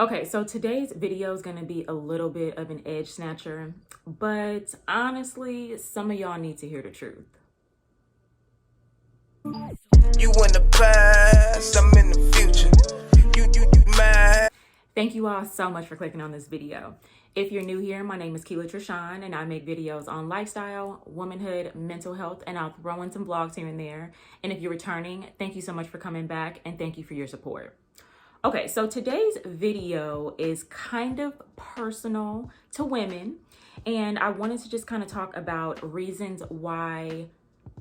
Okay, so today's video is going to be a little bit of an edge snatcher, but honestly, some of y'all need to hear the truth. You in the past, I'm in the future. You mad? Thank you all so much for clicking on this video. If you're new here, my name is Kela Trishaan, and I make videos on lifestyle, womanhood, mental health, and I'll throw in some vlogs here and there. And if you're returning, thank you so much for coming back, and thank you for your support. Okay, so today's video is kind of personal to women, and I wanted to just kind of talk about reasons why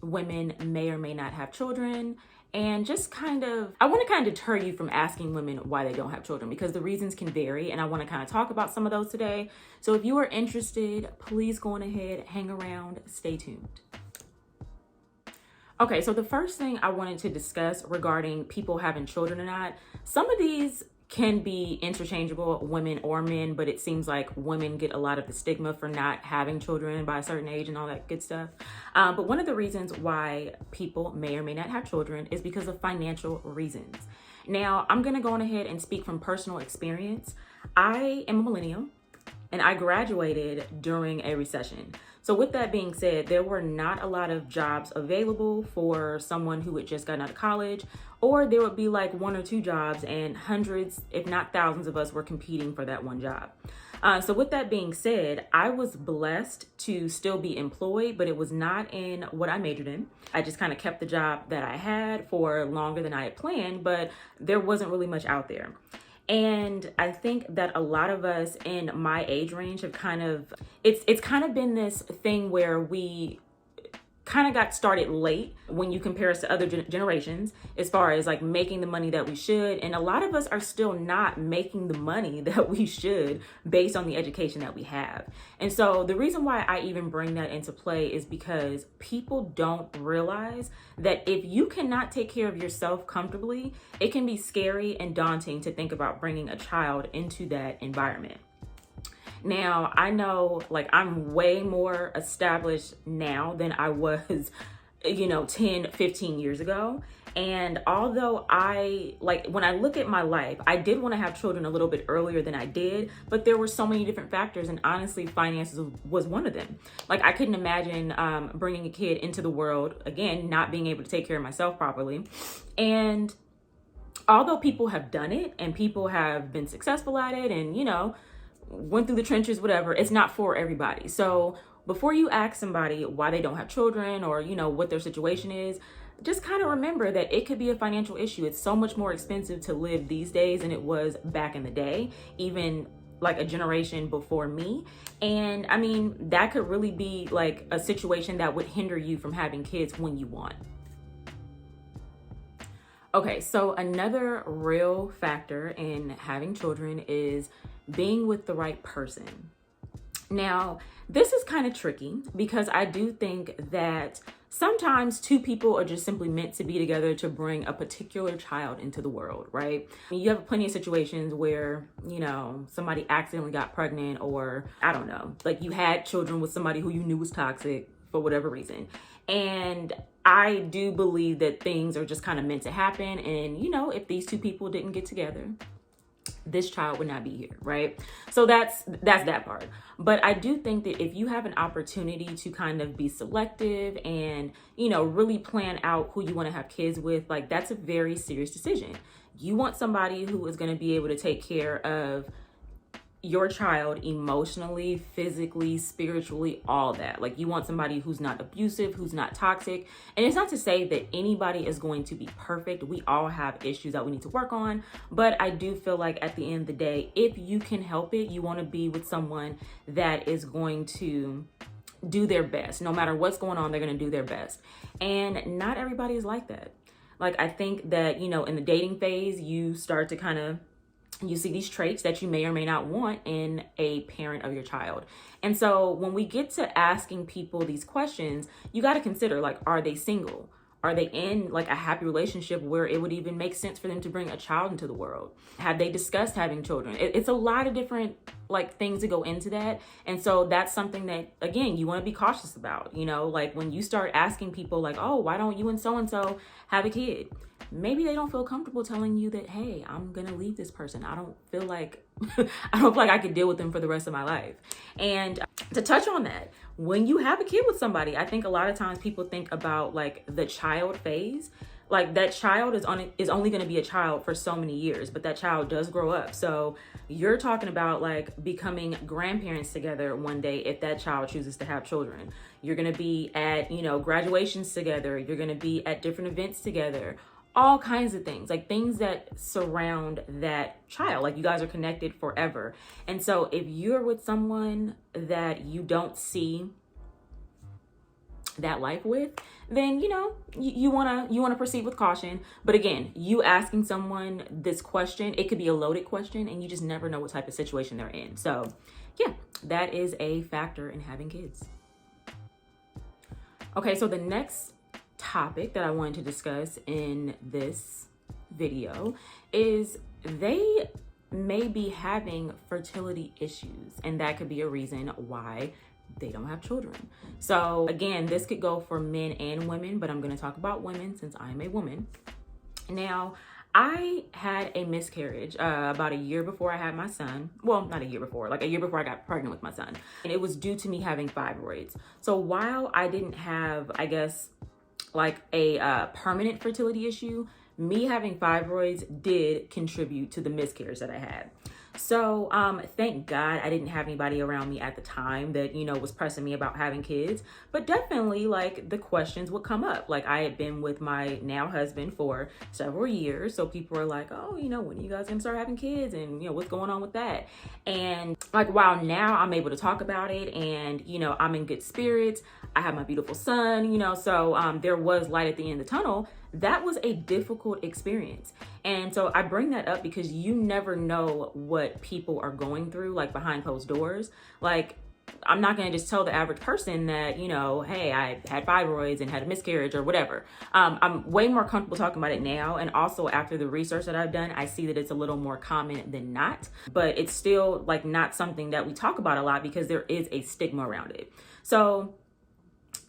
women may or may not have children, and just I want to kind of deter you from asking women why they don't have children, because the reasons can vary, and I want to kind of talk about some of those today. So if you are interested, please go on ahead, hang around, stay tuned. Okay, so the first thing I wanted to discuss regarding people having children or not, some of these can be interchangeable, women or men, but it seems like women get a lot of the stigma for not having children by a certain age and all that good stuff. But one of the reasons why people may or may not have children is because of financial reasons. Now, I'm gonna go on ahead and speak from personal experience. I am a millennial, and I graduated during a recession. So with that being said, there were not a lot of jobs available for someone who had just gotten out of college, or there would be like one or two jobs and hundreds, if not thousands of us were competing for that one job. So with that being said, I was blessed to still be employed, but it was not in what I majored in. I just kind of kept the job that I had for longer than I had planned, but there wasn't really much out there. And I think that a lot of us in my age range have it's kind of been this thing where we kind of got started late when you compare us to other generations as far as like making the money that we should. And a lot of us are still not making the money that we should based on the education that we have. And so the reason why I even bring that into play is because people don't realize that if you cannot take care of yourself comfortably, it can be scary and daunting to think about bringing a child into that environment. Now, I know like I'm way more established now than I was, 10, 15 years ago. And although when I look at my life, I did want to have children a little bit earlier than I did, but there were so many different factors, and honestly, finances was one of them. Like I couldn't imagine bringing a kid into the world, again, not being able to take care of myself properly. And although people have done it and people have been successful at it and, went through the trenches, whatever, it's not for everybody. So before you ask somebody why they don't have children or, what their situation is, just kind of remember that it could be a financial issue. It's so much more expensive to live these days than it was back in the day, even like a generation before me. And I mean, that could really be like a situation that would hinder you from having kids when you want. Okay, so another real factor in having children is being with the right person. Now, this is kind of tricky because I do think that sometimes two people are just simply meant to be together to bring a particular child into the world, right? You have plenty of situations where, somebody accidentally got pregnant, or I don't know, like you had children with somebody who you knew was toxic for whatever reason. And I do believe that things are just kind of meant to happen. And, if these two people didn't get together, this child would not be here, right? So that's that part. But I do think that if you have an opportunity to kind of be selective and, really plan out who you want to have kids with, like that's a very serious decision. You want somebody who is going to be able to take care of your child emotionally, physically, spiritually, all that. Like you want somebody who's not abusive, who's not toxic. And it's not to say that anybody is going to be perfect. We all have issues that we need to work on. But I do feel like at the end of the day, if you can help it, you want to be with someone that is going to do their best. No matter what's going on, they're going to do their best. And not everybody is like that. Like I think that, in the dating phase, you start to you see these traits that you may or may not want in a parent of your child. And so when we get to asking people these questions, you got to consider, like, are they single? Are they in like a happy relationship where it would even make sense for them to bring a child into the world? Have they discussed having children? It's a lot of different like things that go into that. And so that's something that, again, you want to be cautious about, like when you start asking people like, oh, why don't you and so have a kid? Maybe they don't feel comfortable telling you that, hey, I'm going to leave this person. I don't feel like I could deal with them for the rest of my life. And to touch on that, when you have a kid with somebody, I think a lot of times people think about like the child phase. Like that child is only going to be a child for so many years, but that child does grow up. So you're talking about like becoming grandparents together one day if that child chooses to have children. You're going to be at, graduations together. You're going to be at different events together. All kinds of things, like things that surround that child. Like you guys are connected forever. And so if you're with someone that you don't see that life with, then you want to proceed with caution. But again, you asking someone this question, it could be a loaded question, and you just never know what type of situation they're in. So yeah, that is a factor in having kids. Okay, so the next topic that I wanted to discuss in this video is they may be having fertility issues, and that could be a reason why they don't have children. So again, this could go for men and women, but I'm going to talk about women since I'm a woman. Now, I had a miscarriage about a year before I had my son. Well, not a year before, like a year before I got pregnant with my son. And it was due to me having fibroids. So while I didn't have, I guess, like a permanent fertility issue, me having fibroids did contribute to the miscarriage that I had. So thank God I didn't have anybody around me at the time that, was pressing me about having kids. But definitely, like, the questions would come up. Like, I had been with my now husband for several years. So people were like, oh, when are you guys gonna start having kids? And, what's going on with that? And like, while now I'm able to talk about it and, I'm in good spirits, I have my beautiful son, so there was light at the end of the tunnel. That was a difficult experience. And so I bring that up because you never know what people are going through, like behind closed doors. Like, I'm not going to just tell the average person that, hey, I had fibroids and had a miscarriage or whatever. I'm way more comfortable talking about it now. And also after the research that I've done, I see that it's a little more common than not, but it's still like not something that we talk about a lot because there is a stigma around it. So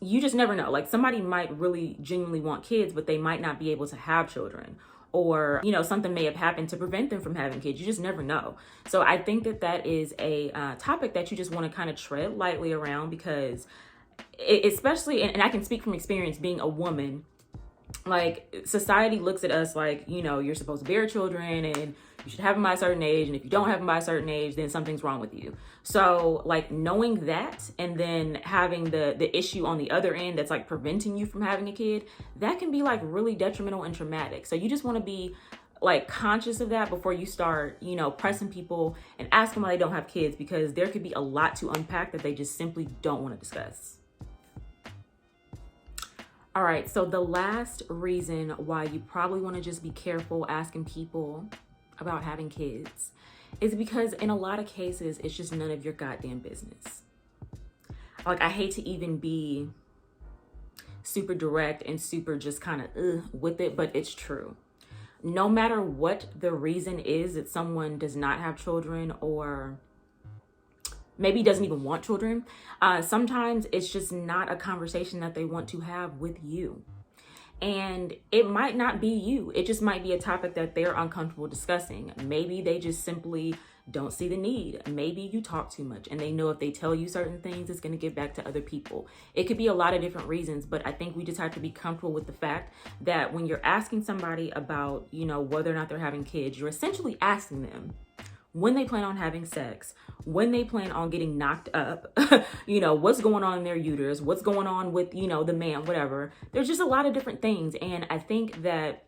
you just never know. Like, somebody might really genuinely want kids, but they might not be able to have children, or, something may have happened to prevent them from having kids. You just never know. So I think that is a topic that you just want to kind of tread lightly around, because especially, and I can speak from experience being a woman, like, society looks at us like, you're supposed to bear children and you should have them by a certain age. And if you don't have them by a certain age, then something's wrong with you. So like, knowing that and then having the issue on the other end that's like preventing you from having a kid, that can be like really detrimental and traumatic. So you just want to be like conscious of that before you start, pressing people and ask them why they don't have kids, because there could be a lot to unpack that they just simply don't want to discuss. All right, so the last reason why you probably want to just be careful asking people about having kids is because in a lot of cases, it's just none of your goddamn business. Like, I hate to even be super direct and super just kind of with it, but it's true. No matter what the reason is that someone does not have children, or maybe doesn't even want children, sometimes it's just not a conversation that they want to have with you. And it might not be you. It just might be a topic that they're uncomfortable discussing. Maybe they just simply don't see the need. Maybe you talk too much and they know if they tell you certain things, it's going to get back to other people. It could be a lot of different reasons, but I think we just have to be comfortable with the fact that when you're asking somebody about, whether or not they're having kids, you're essentially asking them when they plan on having sex, when they plan on getting knocked up, what's going on in their uterus, what's going on with, the man, whatever. There's just a lot of different things. And I think that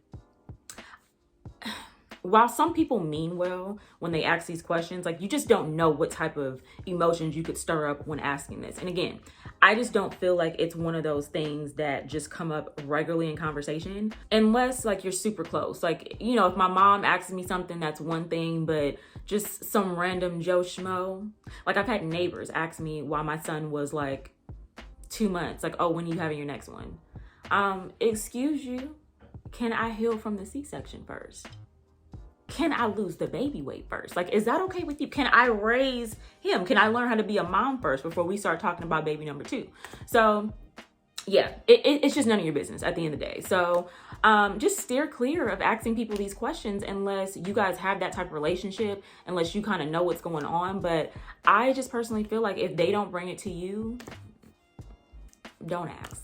while some people mean well when they ask these questions, like, you just don't know what type of emotions you could stir up when asking this. And again, I just don't feel like it's one of those things that just come up regularly in conversation, unless like you're super close. Like, if my mom asks me something, that's one thing, but just some random Joe Schmo. Like, I've had neighbors ask me while my son was like 2 months, like, oh, when are you having your next one? Excuse you, can I heal from the C-section first? can I lose the baby weight first? Like, is that okay with you? Can I raise him? Can I learn how to be a mom first before we start talking about baby number 2? So yeah, it's just none of your business at the end of the day. So just steer clear of asking people these questions unless you guys have that type of relationship, unless you kind of know what's going on. But I just personally feel like if they don't bring it to you, don't ask.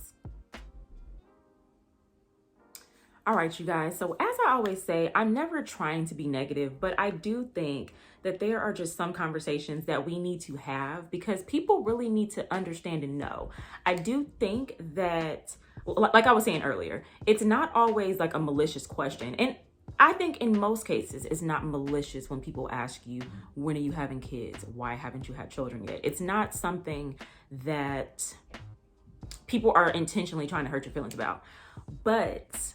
All right, you guys. So as I always say, I'm never trying to be negative, but I do think that there are just some conversations that we need to have because people really need to understand and know. I do think that, like I was saying earlier, it's not always like a malicious question. And I think in most cases, it's not malicious when people ask you, when are you having kids? Why haven't you had children yet? It's not something that people are intentionally trying to hurt your feelings about. But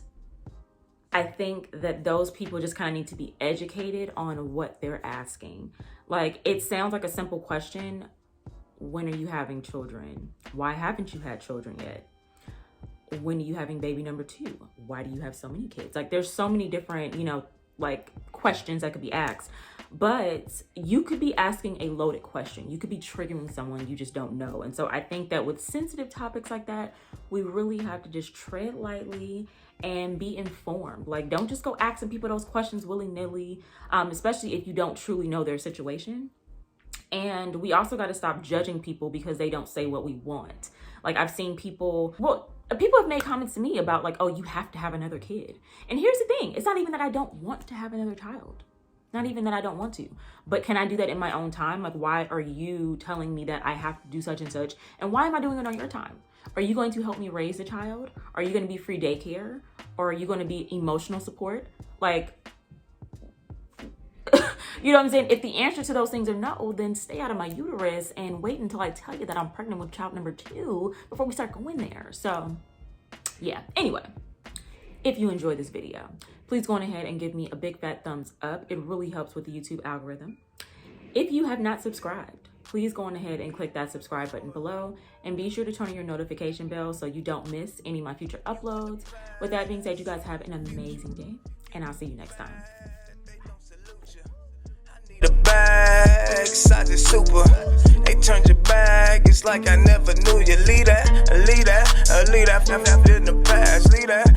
I think that those people just kind of need to be educated on what they're asking. Like, it sounds like a simple question. When are you having children? Why haven't you had children yet? When are you having baby number 2? Why do you have so many kids? Like, there's so many different, like questions that could be asked. But you could be asking a loaded question. You could be triggering someone you just don't know. And so I think that with sensitive topics like that, we really have to just tread lightly and be informed. Like, don't just go asking people those questions willy-nilly, especially if you don't truly know their situation. And we also got to stop judging people because they don't say what we want. Like, I've seen people have made comments to me about like, oh, you have to have another kid. And here's the thing. It's not even that I don't want to have another child. Not even that I don't want to, but can I do that in my own time? Like, why are you telling me that I have to do such and such? And why am I doing it on your time? Are you going to help me raise the child? Are you going to be free daycare? Or are you going to be emotional support? Like, you know what I'm saying? If the answer to those things are no, then stay out of my uterus and wait until I tell you that I'm pregnant with child number 2 before we start going there. So yeah, anyway, if you enjoyed this video, please go on ahead and give me a big fat thumbs up. It really helps with the YouTube algorithm. If you have not subscribed, please go on ahead and click that subscribe button below and be sure to turn on your notification bell so you don't miss any of my future uploads. With that being said, you guys have an amazing day and I'll see you next time. The bag, size is super. They turned your back, it's like I never knew you. Leave that, in the past. Leave that,